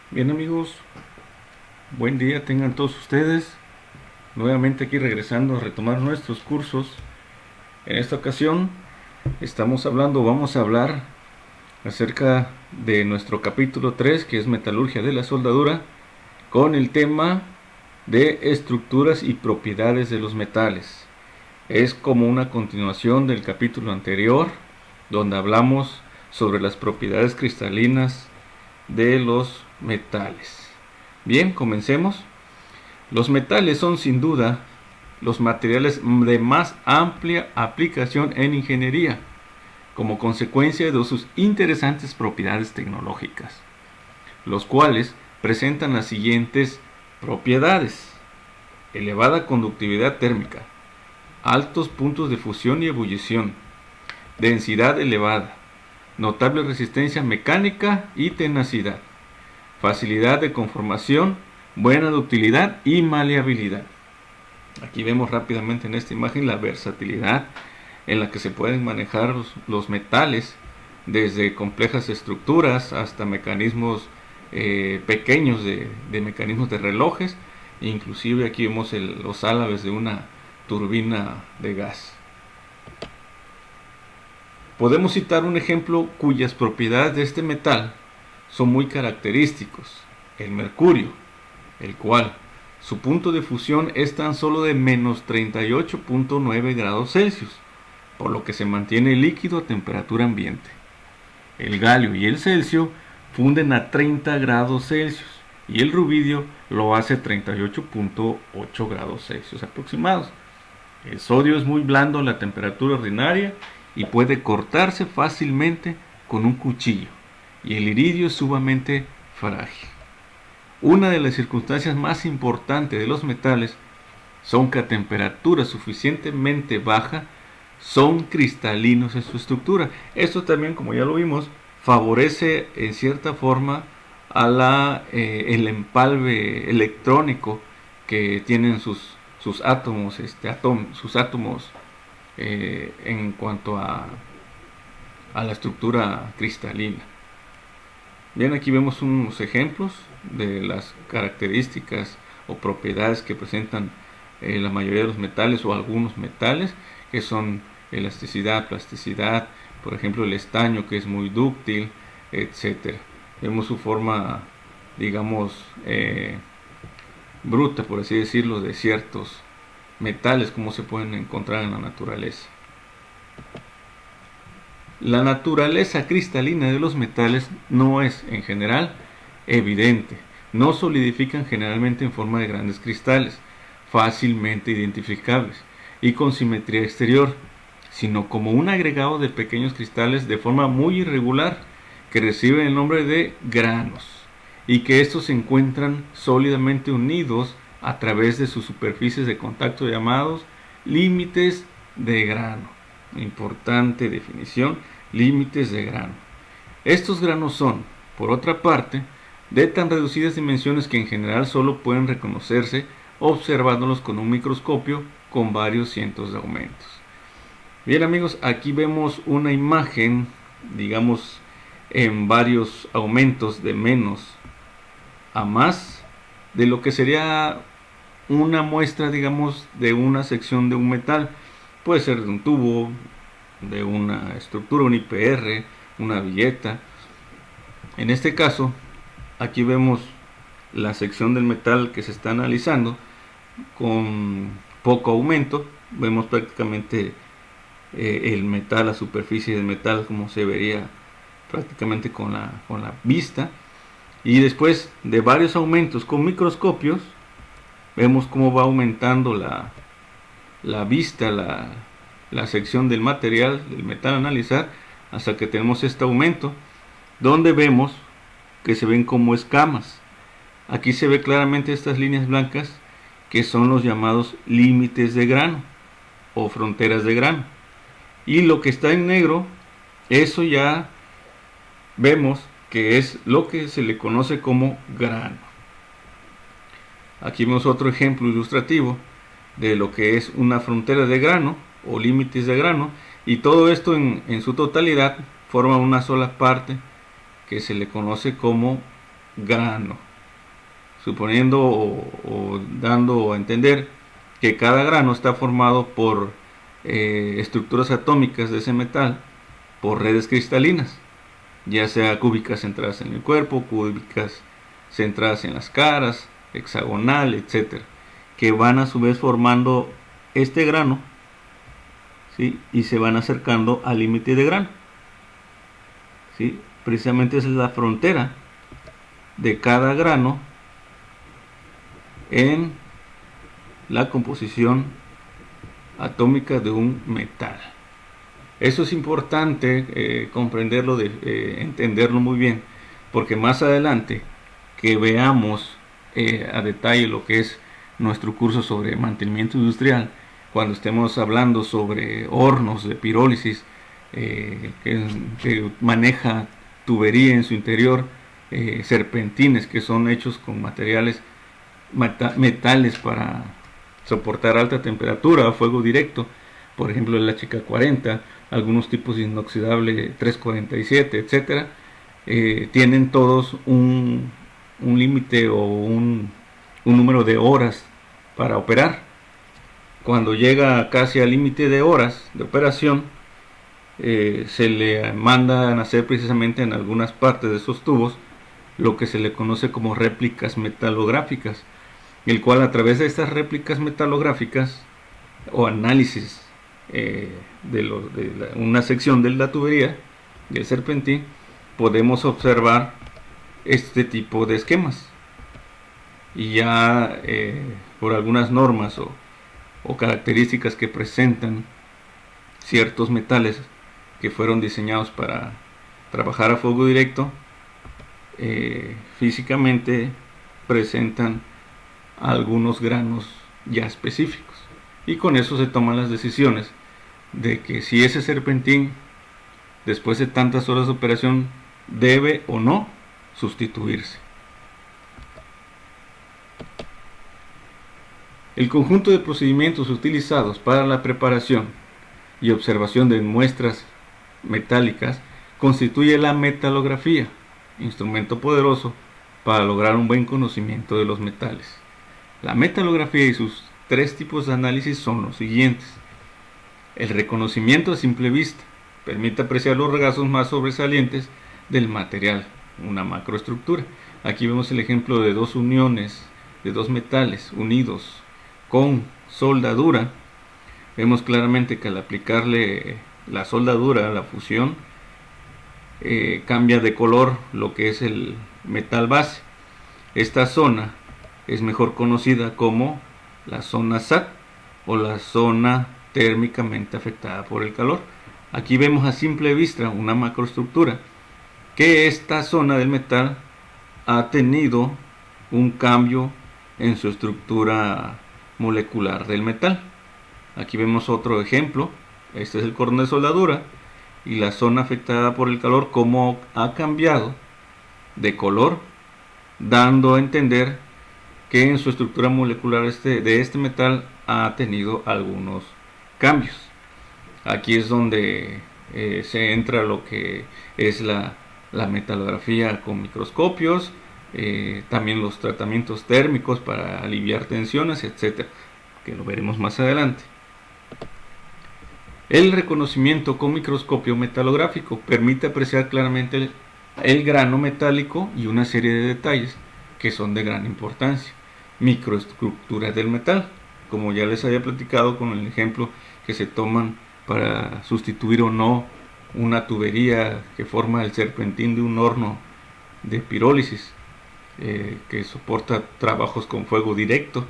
Bien amigos, buen día tengan todos ustedes. Nuevamente aquí regresando a retomar nuestros cursos. En esta ocasión vamos a hablar acerca de nuestro capítulo 3, que es Metalurgia de la Soldadura, con el tema de estructuras y propiedades de los metales. Es como una continuación del capítulo anterior, donde hablamos sobre las propiedades cristalinas de los metales. Bien, comencemos. Los metales son sin duda los materiales de más amplia aplicación en ingeniería, como consecuencia de sus interesantes propiedades tecnológicas, los cuales presentan las siguientes propiedades: elevada conductividad térmica, altos puntos de fusión y ebullición, densidad elevada, notable resistencia mecánica y tenacidad, facilidad de conformación, buena ductilidad y maleabilidad. Aquí vemos rápidamente en esta imagen la versatilidad en la que se pueden manejar los metales, desde complejas estructuras hasta mecanismos pequeños de mecanismos de relojes. Inclusive aquí vemos los álabes de una turbina de gas. Podemos citar un ejemplo cuyas propiedades de este metal son muy característicos: el mercurio, el cual su punto de fusión es tan solo de menos 38.9 grados Celsius, por lo que se mantiene líquido a temperatura ambiente. El galio y el celcio funden a 30 grados Celsius y el rubidio lo hace a 38.8 grados Celsius aproximados. El sodio es muy blando a la temperatura ordinaria y puede cortarse fácilmente con un cuchillo, y el iridio es sumamente frágil. Una de las circunstancias más importantes de los metales son que a temperatura suficientemente baja son cristalinos en su estructura. Esto también, como ya lo vimos, favorece en cierta forma a el empalme electrónico que tienen sus átomos, en cuanto a la estructura cristalina. Bien, aquí vemos unos ejemplos de las características o propiedades que presentan la mayoría de los metales o algunos metales, que son elasticidad, plasticidad, por ejemplo el estaño, que es muy dúctil, etcétera. Vemos su forma, digamos, bruta, por así decirlo, de ciertos metales, como se pueden encontrar en la naturaleza. La naturaleza cristalina de los metales no es, en general, evidente. No solidifican generalmente en forma de grandes cristales, fácilmente identificables y con simetría exterior, sino como un agregado de pequeños cristales de forma muy irregular que reciben el nombre de granos, y que estos se encuentran sólidamente unidos a través de sus superficies de contacto llamados límites de grano. Importante definición: límites de grano. Estos granos son, por otra parte, de tan reducidas dimensiones que en general solo pueden reconocerse observándolos con un microscopio con varios cientos de aumentos. Bien amigos, aquí vemos una imagen, digamos, en varios aumentos de menos a más, de lo que sería una muestra, digamos, de una sección de un metal. Puede ser de un tubo, de una estructura, un IPR, una villeta. En este caso, aquí vemos la sección del metal que se está analizando con poco aumento. Vemos prácticamente el metal, la superficie del metal, como se vería prácticamente con la vista. Y después de varios aumentos con microscopios, vemos cómo va aumentando la vista, la sección del material, del metal a analizar, hasta que tenemos este aumento, donde vemos que se ven como escamas. Aquí se ve claramente estas líneas blancas, que son los llamados límites de grano o fronteras de grano. Y lo que está en negro Eso ya vemos que es lo que se le conoce como grano. Aquí vemos otro ejemplo ilustrativo de lo que es una frontera de grano o límites de grano, y todo esto en su totalidad forma una sola parte que se le conoce como grano, suponiendo o dando a entender que cada grano está formado por estructuras atómicas de ese metal, por redes cristalinas, ya sea cúbicas centradas en el cuerpo, cúbicas centradas en las caras, hexagonal, etcétera, que van a su vez formando este grano, ¿sí? Y se van acercando al límite de grano, ¿sí? Precisamente esa es la frontera de cada grano en la composición atómica de un metal. Eso es importante comprenderlo, entenderlo muy bien, porque más adelante que veamos a detalle lo que es nuestro curso sobre mantenimiento industrial, cuando estemos hablando sobre hornos de pirólisis que maneja tubería en su interior, serpentines que son hechos con materiales metales para soportar alta temperatura a fuego directo, por ejemplo el HK40, algunos tipos de inoxidable 347, etcétera, tienen todos un límite o un número de horas para operar. Cuando llega casi al límite de horas de operación, se le mandan a hacer precisamente en algunas partes de esos tubos lo que se le conoce como réplicas metalográficas, el cual a través de estas réplicas metalográficas o análisis una sección de la tubería del serpentín, podemos observar este tipo de esquemas, y ya por algunas normas o características que presentan ciertos metales que fueron diseñados para trabajar a fuego directo, físicamente presentan algunos granos ya específicos, y con eso se toman las decisiones de que si ese serpentín, después de tantas horas de operación, debe o no sustituirse. El conjunto de procedimientos utilizados para la preparación y observación de muestras metálicas constituye la metalografía, instrumento poderoso para lograr un buen conocimiento de los metales. La metalografía y sus tres tipos de análisis son los siguientes. El reconocimiento a simple vista permite apreciar los rasgos más sobresalientes del material, una macroestructura. Aquí vemos el ejemplo de dos uniones de dos metales unidos con soldadura. Vemos claramente que al aplicarle la soldadura, la fusión, cambia de color lo que es el metal base. Esta zona es mejor conocida como la zona SAT o la zona térmicamente afectada por el calor. Aquí vemos a simple vista una macroestructura que esta zona del metal ha tenido un cambio en su estructura molecular del metal. Aquí vemos otro ejemplo. Este es el cordón de soldadura y la zona afectada por el calor, cómo ha cambiado de color, dando a entender que en su estructura molecular de este metal ha tenido algunos cambios. Aquí es donde se entra lo que es la metalografía con microscopios, también los tratamientos térmicos para aliviar tensiones, etcétera, que lo veremos más adelante. El reconocimiento con microscopio metalográfico permite apreciar claramente el grano metálico y una serie de detalles que son de gran importancia. Microestructuras del metal, como ya les había platicado con el ejemplo que se toman para sustituir o no una tubería que forma el serpentín de un horno de pirólisis que soporta trabajos con fuego directo.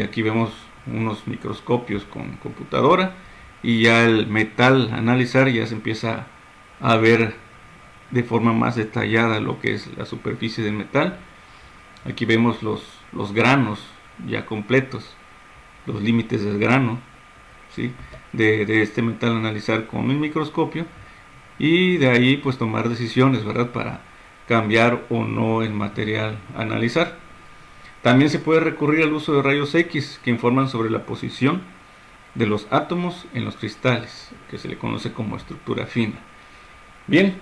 Aquí vemos unos microscopios con computadora, y ya el metal analizar ya se empieza a ver de forma más detallada lo que es la superficie del metal. Aquí vemos los granos ya completos, los límites del grano, ¿sí? de este metal analizar con el microscopio, y de ahí pues tomar decisiones, ¿verdad? Para cambiar o no el material a analizar. También se puede recurrir al uso de rayos X que informan sobre la posición de los átomos en los cristales, que se le conoce como estructura fina. Bien,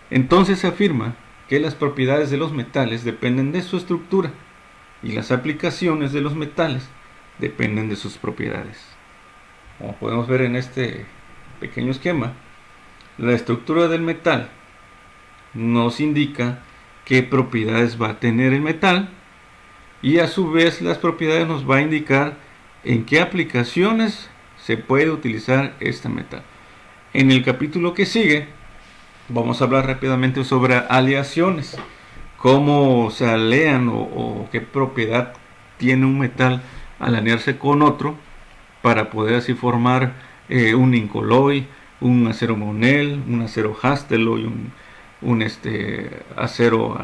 entonces se afirma que las propiedades de los metales dependen de su estructura y las aplicaciones de los metales dependen de sus propiedades. Como podemos ver en este pequeño esquema, la estructura del metal nos indica qué propiedades va a tener el metal y a su vez las propiedades nos va a indicar en qué aplicaciones se puede utilizar este metal. En el capítulo que sigue vamos a hablar rápidamente sobre aleaciones, cómo se alean o qué propiedad tiene un metal al alinearse con otro para poder así formar un incoloy, un acero monel, un acero hasteloy, un acero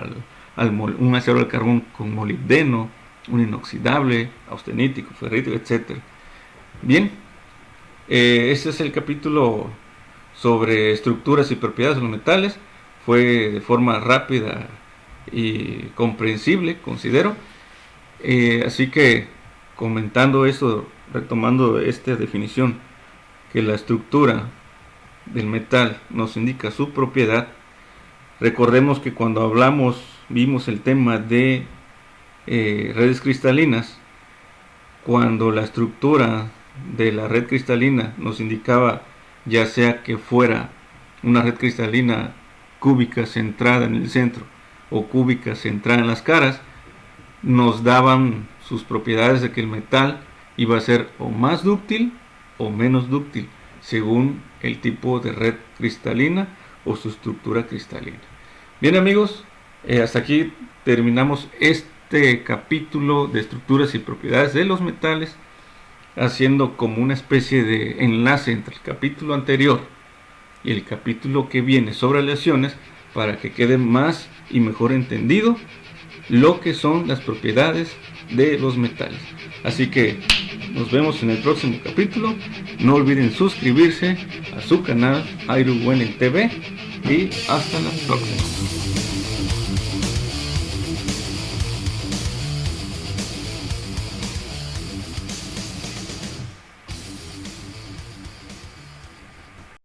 un acero al carbón con molibdeno, un inoxidable, austenítico, ferrítico, etc. Bien, este es el capítulo sobre estructuras y propiedades de los metales. Fue de forma rápida y comprensible, considero. Así que comentando esto, retomando esta definición, que la estructura del metal nos indica su propiedad. Recordemos que cuando vimos el tema de redes cristalinas, cuando la estructura de la red cristalina nos indicaba ya sea que fuera una red cristalina cúbica centrada en el centro o cúbica centrada en las caras, nos daban sus propiedades de que el metal iba a ser o más dúctil o menos dúctil según el tipo de red cristalina o su estructura cristalina. Bien amigos, hasta aquí terminamos este capítulo de estructuras y propiedades de los metales, haciendo como una especie de enlace entre el capítulo anterior y el capítulo que viene sobre aleaciones para que quede más y mejor entendido lo que son las propiedades de los metales. Así que nos vemos en el próximo capítulo. No olviden suscribirse a su canal Airu Wenel TV y hasta la próxima.